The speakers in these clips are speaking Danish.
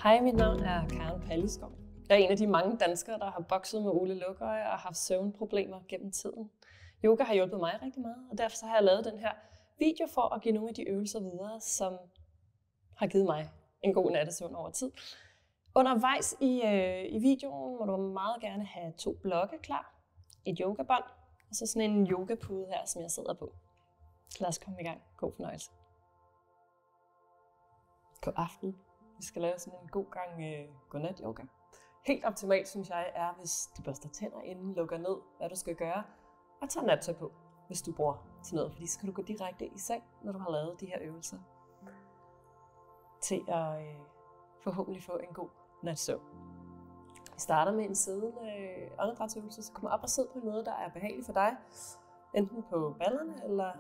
Hej, mit navn er Karen Pallisgaard. Jeg er en af de mange danskere, der har bokset med Ole Lukøje og haft søvnproblemer gennem tiden. Yoga har hjulpet mig rigtig meget, og derfor har jeg lavet den her video for at give nogle af de øvelser videre, som har givet mig en god nattesøvn over tid. Undervejs i videoen må du meget gerne have 2 blokke klar, et yogabånd og så sådan en yogapude her, som jeg sidder på. Lad os komme i gang. God fornøjelse. God aften. Vi skal lave sådan en god gang godnat yoga. Helt optimalt, synes jeg, er, hvis du børster tænder inden, lukker ned, hvad du skal gøre, og tager nattøj på, hvis du bruger til noget, fordi så kan du gå direkte i seng, når du har lavet de her øvelser, til at forhåbentlig få en god natsøvn. Vi starter med en siddende åndedrætsøvelse, så kom op og sid på en måde, der er behagelig for dig, enten på ballerne eller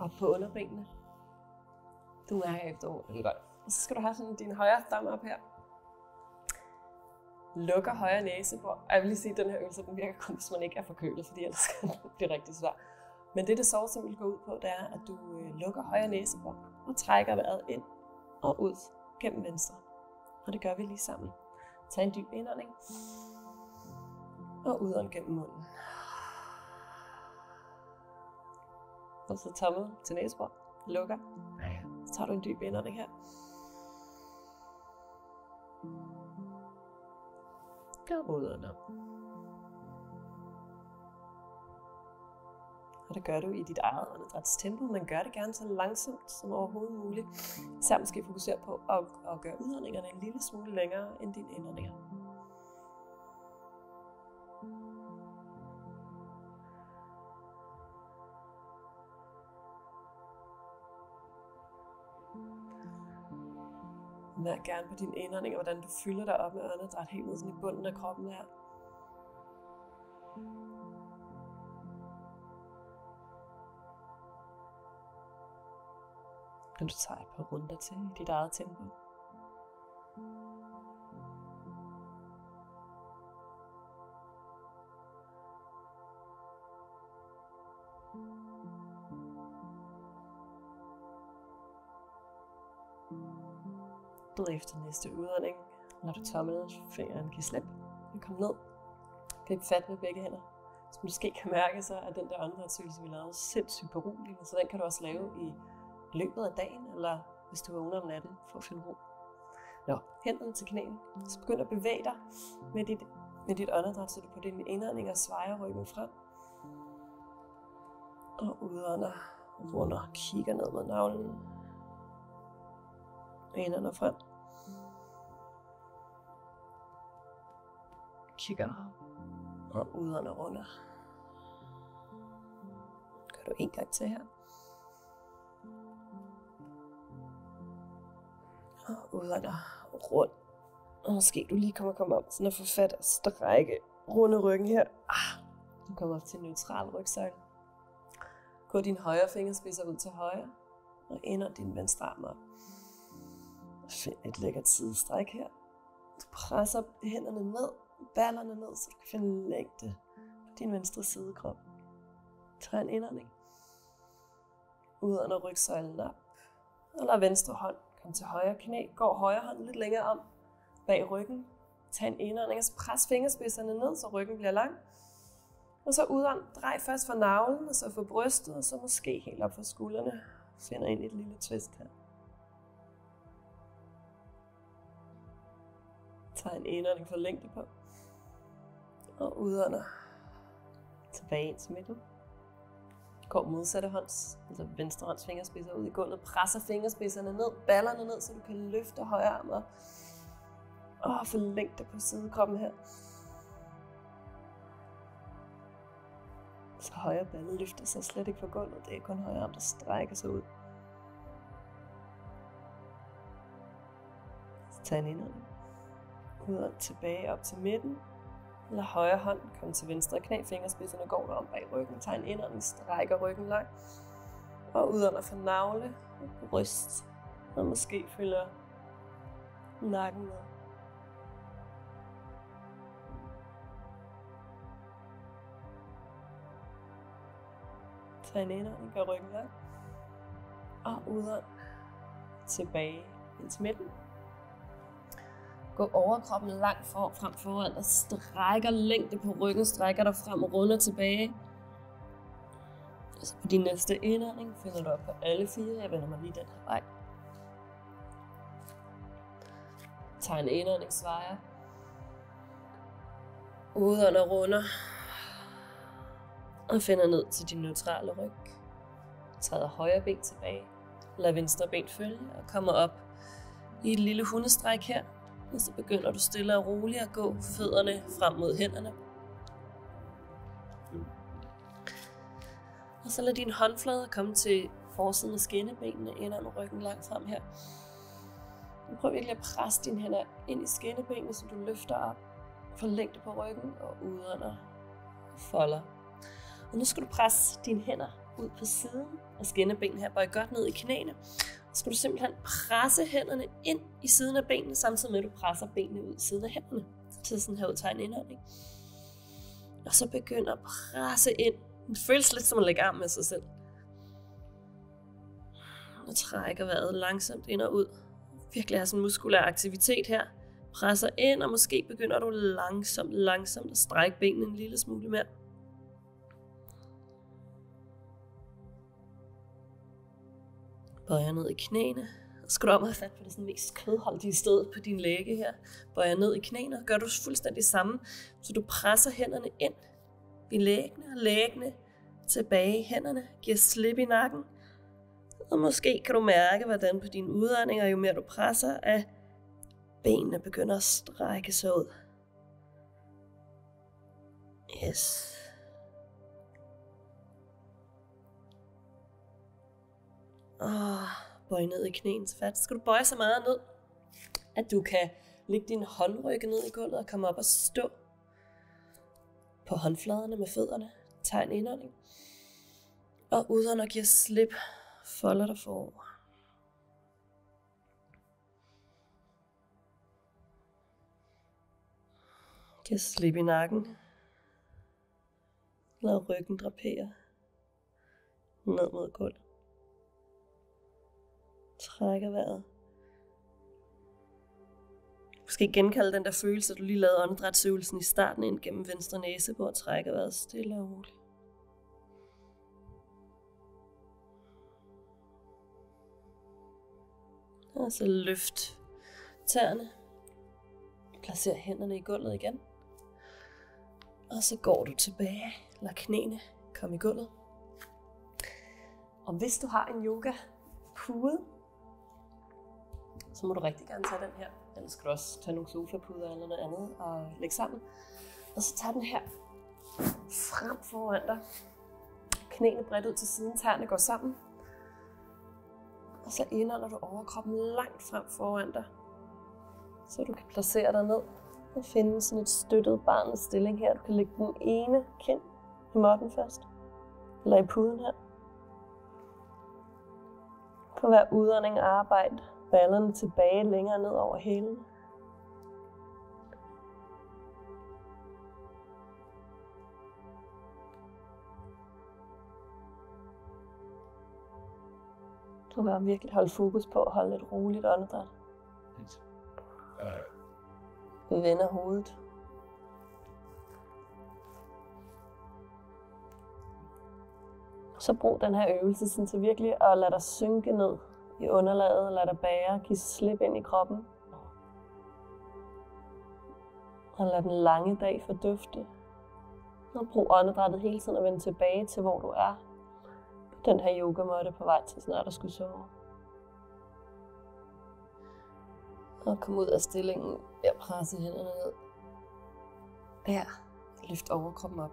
op på underbenene. Du mærker efter ordet godt. Og så skal du have sådan din højre thumb op her. Lukker højre næsebor. Og jeg vil lige sige, at den her øvelse den virker kun, hvis man ikke er forkølet, fordi ellers kan det blive rigtig svært. Men det sove, som vil gå ud på, det er, at du lukker højre næsebor og trækker vejret ind og ud gennem venstre. Og det gør vi lige sammen. Tag en dyb indånding og udånd gennem munden. Og så tommel til næsebor. Lukker. Så tager du en dyb indånding her. Og udånd op. Og det gør du i dit eget åndedrætstempo, men gør det gerne så langsomt som overhovedet muligt. Så måske fokusere på at gøre udåndingerne en lille smule længere end dine indåndinger. Mærk gerne på dine indåndinger, hvordan du fylder dig op med åndedræt helt ned sådan i bunden af kroppen her. Men du tager et par runder til i dit eget tempo. Efter næste udånding, når du tommelfingeren kan slippe og komme ned. Grib fat med begge hænder. Som du måske kan mærke, så er den der åndedrætsøvelse, vi lavede, sindssygt beroligende, så den kan du også lave i løbet af dagen, eller hvis du vågner om natten for at finde ro. Nå, hænderne til knæene. Så begynd at bevæge dig med dit åndedræt, så du på dine indåndinger svejer ryggen frem. Og udånder, runder, kigger ned mod navlen. Indånder frem. Kigger og udånder runder. Gør du en gang til her. Og udånder rund. Og måske du lige kommer op sådan at få fat og strække runde ryggen her. Du kommer op til en neutral rygsøjle. Gå dine højre fingerspidser ud til højre. Og indånd din venstre arm op. Find et lækkert sidestræk her. Du presser hænderne ned, ballerne ned, så du kan finde længde på din venstre sidekrop. Tag en indånding. Udånder rygsøjlen op. Og lad venstre hånd komme til højre knæ. Gå højre hånd lidt længere om bag ryggen. Tag en indånding og pres fingerspidserne ned, så ryggen bliver lang. Og så udånd. Drej først fra navlen, og så for brystet, og så måske helt op for skuldrene. Finder ind i et lille twist her. Tag en indånding for længde på. Og udånder. Tilbage ind til midten. Gå modsatte hånds, altså venstre hånds fingerspidser ud i gulvet. Presser fingerspidserne ned, ballerne ned, så du kan løfte højre arm op. Og få længde på sidekroppen her. Så højre balle løfter sig slet ikke fra gulvet. Det er kun højre arm, der strækker sig ud. Så tag en indånding. Udånd tilbage op til midten. Lad højre hånd komme til venstre knæ. Fingerspidserne går derom bag ryggen. Tag en indånding, strækker ryggen langt. Og udånder fra navle og bryst. Og måske følger nakken med. Tag en indånding, gør ryggen lang. Og udånd tilbage ind til midten. Gå overkroppen langt frem foran og strækker længde på ryggen, strækker dig frem og runder tilbage. Og så på din næste indånding finder du op på alle fire. Jeg vender mig lige den her vej. Tag en indånding, svejer. Udånder, runder. Og finder ned til din neutrale ryg. Træder højre ben tilbage. Lad venstre ben følge og kommer op i et lille hundestræk her. Og så begynder du stille og roligt at gå fødderne frem mod hænderne. Og så lad dine håndflader komme til forsiden af skinnebenene ind under ryggen langt frem her. Og prøv virkelig at presse dine hænder ind i skinnebenene, så du løfter op. Få længde på ryggen og udånder og folder. Og nu skal du presse dine hænder ud på siden af skinnebenene her. Bøj godt ned i knæene. Så skal du simpelthen presse hænderne ind i siden af benene, samtidig med at du presser benene ud i siden af hænderne. Til sådan her udtegn indånding. Og så begynd at presse ind. Det føles lidt som at lægge arm med sig selv. Og trækker vejret langsomt ind og ud. Virkelig har sådan en muskulær aktivitet her. Presser ind, og måske begynder du langsomt at strække benene en lille smule mere. Bøjer ned i knæene. Og skal du om at have fat på det sådan mest kødholdige sted på din læge her. Bøjer ned i knæene, og gør du fuldstændig samme. Så du presser hænderne ind i læggene, og læggene tilbage i hænderne. Giver slip i nakken. Og måske kan du mærke, hvordan på dine udåndinger, jo mere du presser, at benene begynder at strække sig ud. Yes. Bøj ned i knæens fat. Så skal du bøje så meget ned, at du kan lægge dine håndrygge ned i gulvet og komme op og stå på håndfladerne med fødderne. Tag en indånding. Og udånder giver slip. Folder dig forover. Giv slip i nakken. Lad ryggen drapere ned mod gulvet. Trækker vejret. Måske genkalde den der følelse, du lige lavede åndedrætsøvelsen i starten ind gennem venstre næsebor. Trækker vejret stille og roligt. Og så løft tæerne. Placer hænderne i gulvet igen. Og så går du tilbage. Lad knæene komme i gulvet. Og hvis du har en yoga-pude, så må du rigtig gerne tage den her. Ellers skal du også tage nogle sofapuder eller noget andet og lægge sammen. Og så tag den her frem foran dig. Knæene bredt ud til siden, tæerne går sammen. Og så indånder du overkroppen langt frem foran dig. Så du kan placere dig ned og finde sådan et støttet barnets stilling her. Du kan lægge den ene kind i måtten først. Eller i puden her. På hver udånding arbejde ballerne tilbage længere ned over hælen. Du kan virkelig holde fokus på at holde et roligt åndedræt. Vi vender hovedet. Så brug den her øvelse sådan til virkelig at lade dig synke ned i underlaget, lad dig bære, giv slip ind i kroppen. Og lad den lange dag fordufte. Og brug åndedrættet hele tiden at vende tilbage til, hvor du er. Den her yogamåtte på vej til snart at skulle sove. Og kom ud af stillingen ved at presse hænderne ned. Ja, løft overkroppen op.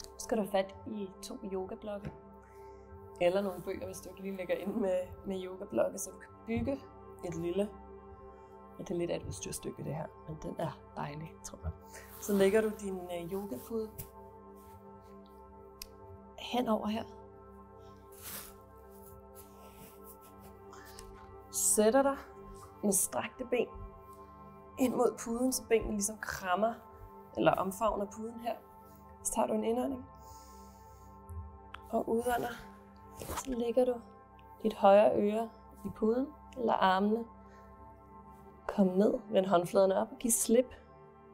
Så skal du have fat i 2 yogablokke. Eller nogle bøger, hvis du ikke lige lægger ind med yogablokke, så du kan bygge et lille. Ja, det er lidt af et udstyrstykke det her, men den er dejlig, tror jeg. Så lægger du din yogapude henover her. Sætter dig med strakte ben ind mod puden, så benene ligesom krammer eller omfavner puden her. Så tager du en indånding og udånder. Så lægger du dit højre øre i puden, eller armene Kom ned, vend håndfladerne op og giv slip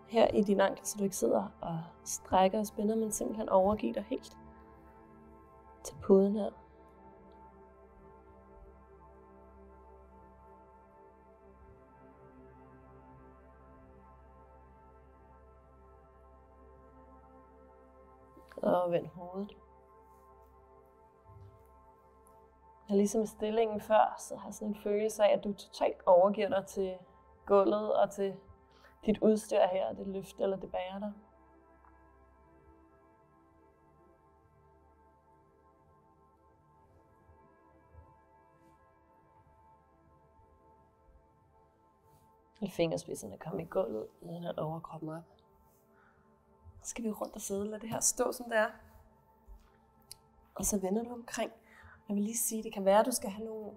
her i din ankel, så du ikke sidder og strækker og spænder, men simpelthen overgiver dig helt til puden her. Og vend hovedet. Og ligesom i stillingen før, så har jeg sådan en følelse af, at du totalt overgiver dig til gulvet og til dit udstyr her, det løfter eller det bærer dig. Og fingerspidserne kommer i gulvet, uden at overkroppen op. Så skal vi rundt og sidde, lad det her stå som det er. Og så vender du omkring. Jeg vil lige sige, det kan være, at du skal have nogle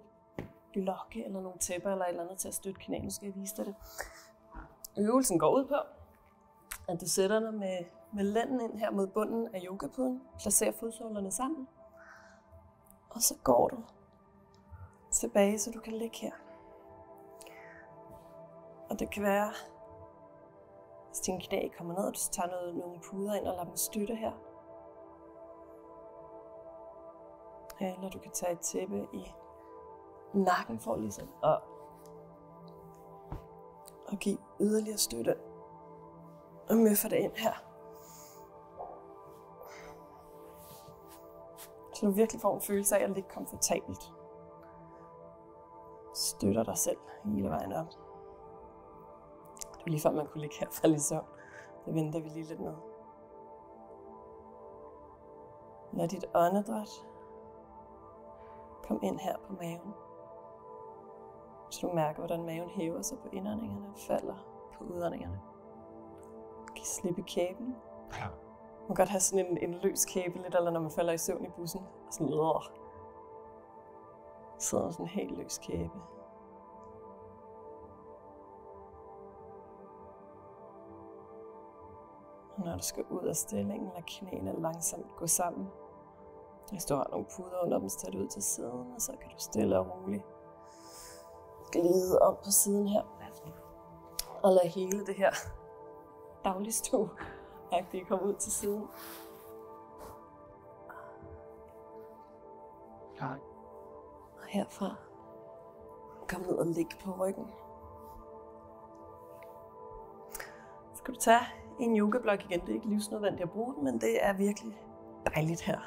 blokke eller nogle tæpper eller et eller andet til at støtte knæene. Nu skal jeg vise dig det. Øvelsen går ud på, at du sætter dig med lænden ind her mod bunden af yogapuden. Placerer fodsålerne sammen. Og så går du tilbage, så du kan ligge her. Og det kan være, hvis dine knæ kommer ned, og du tager nogle puder ind og lader dem støtte her. Eller du kan tage et tæppe i nakken for ligesom og give yderligere støtte. Og møffer det ind her. Så du virkelig får en følelse af at ligge komfortabelt. Støtter dig selv hele vejen op. Det var lige før man kunne ligge her og falde i søvn. Det venter vi lige lidt med. Lad dit åndedræt kom ind her på maven. Så du mærker, hvordan maven hæver sig på indåndingerne og falder på udåndingerne. Giv slip i kæben. Ja. Man kan godt have sådan en løs kæbe lidt, eller når man falder i søvn i bussen. Sådan sidder sådan en helt løs kæbe. Og når du skal ud af stillingen, lad knæene langsomt gå sammen. Hvis du har nogle puder under dem, så tager du ud til siden, og så kan du stille og roligt glide om på siden her. Og lad hele det her dagligstue-agtige komme ud til siden. Nej. Og herfra, kom ned og ligge på ryggen. Så skal du tage en yogablok igen. Det er ikke livsnødvendigt at bruge den, men det er virkelig dejligt her.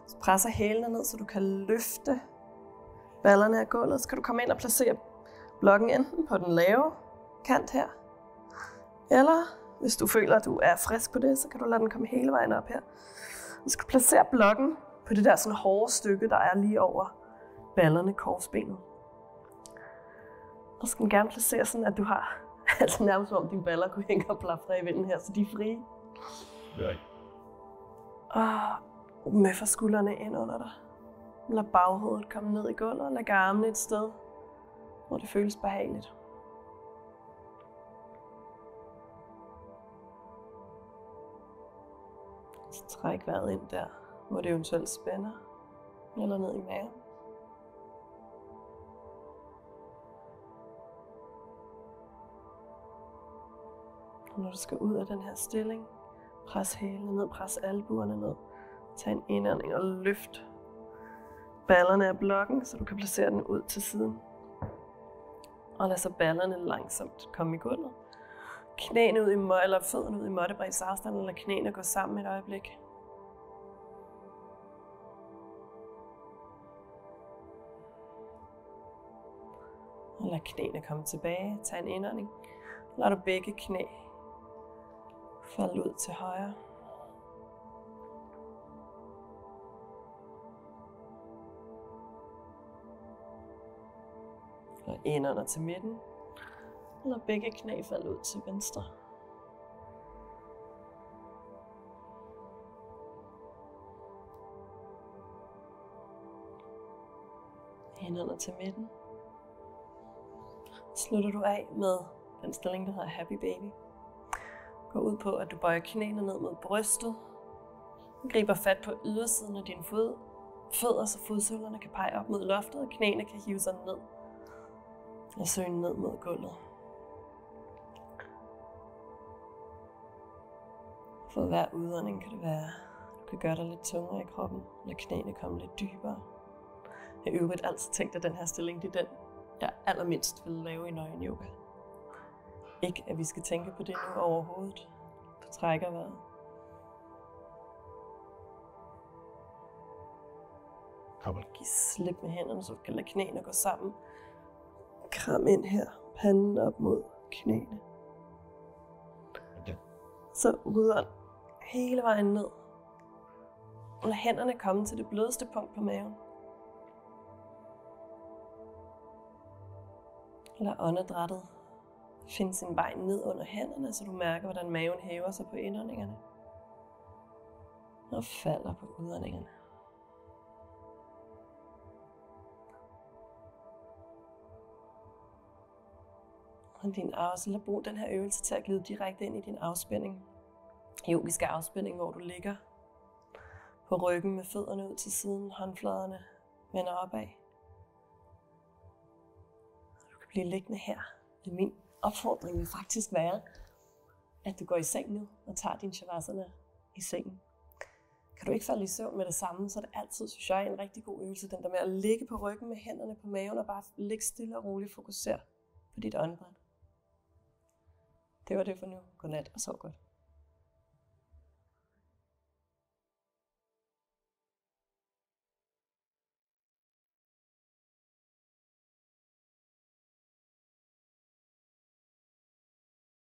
Så presser hælene ned, så du kan løfte ballerne af gulvet. Så kan du komme ind og placere blokken enten på den lave kant her, eller hvis du føler, at du er frisk på det, så kan du lade den komme hele vejen op her. Du skal placere blokken på det der sådan hårde stykke, der er lige over ballerne, korsbenet. Og så skal den gerne placere sådan, at du har altså nærmest som om dine baller kunne hænge og blafre i vinden her, så de er frie. Ja. Og møffer skuldrene ind under dig. Lad baghovedet komme ned i gulvet, og lad armene et sted, hvor det føles behageligt. Så træk vejret ind der, hvor det eventuelt spænder, eller ned i maven. Og når du skal ud af den her stilling, pres hælene ned, pres albuerne ned. Tag en indånding og løft ballerne af blokken, så du kan placere den ud til siden. Og lad så ballerne langsomt komme i gulvet. Knæene ud i eller fødderne ud i måttebredds afstand, eller knæene gå sammen et øjeblik. Og lad knæene komme tilbage. Tag en indånding. Lad du begge knæ falde ud til højre. Og indånder til midten. Lad begge knæ falde ud til venstre. Indånder til midten. Slutter du af med den stilling, der hedder Happy Baby. Gå ud på, at du bøjer knæene ned mod brystet. Griber fat på ydersiden af dine fødder, så fodsålerne kan pege op mod loftet, og knæene kan hive sig ned og søge ned mod gulvet. For hver udånding kan det være, du kan gøre dig lidt tungere i kroppen, lad knæene komme lidt dybere. I øvrigt altid tænkt, at den her stilling, det er den, jeg allermindst vil lave i nøgen yoga. Ikke at vi skal tænke på det nu overhovedet. Du trækker vejret. Giv slip med hænderne, så du kan lade knæene gå sammen. Kram ind her, panden op mod knæene. Så udånd hele vejen ned. Lad hænderne komme til det blødeste punkt på maven. Lad åndedrættet finde sin vej ned under hænderne, så du mærker, hvordan maven hæver sig på indåndingerne. Og falder på udåndingerne. Så lad brug den her øvelse til at glide direkte ind i din afspænding. Yogisk afspænding, hvor du ligger på ryggen med fødderne ud til siden, håndfladerne vender opad. Du kan blive liggende her. Min opfordring vil faktisk være, at du går i seng nu og tager din shavasana i sengen. Kan du ikke falde i søvn med det samme, så er det altid, synes jeg, en rigtig god øvelse, den der med at ligge på ryggen med hænderne på maven og bare ligge stille og roligt fokusere på dit åndedræt. Det var det for nu. Godnat og sov godt.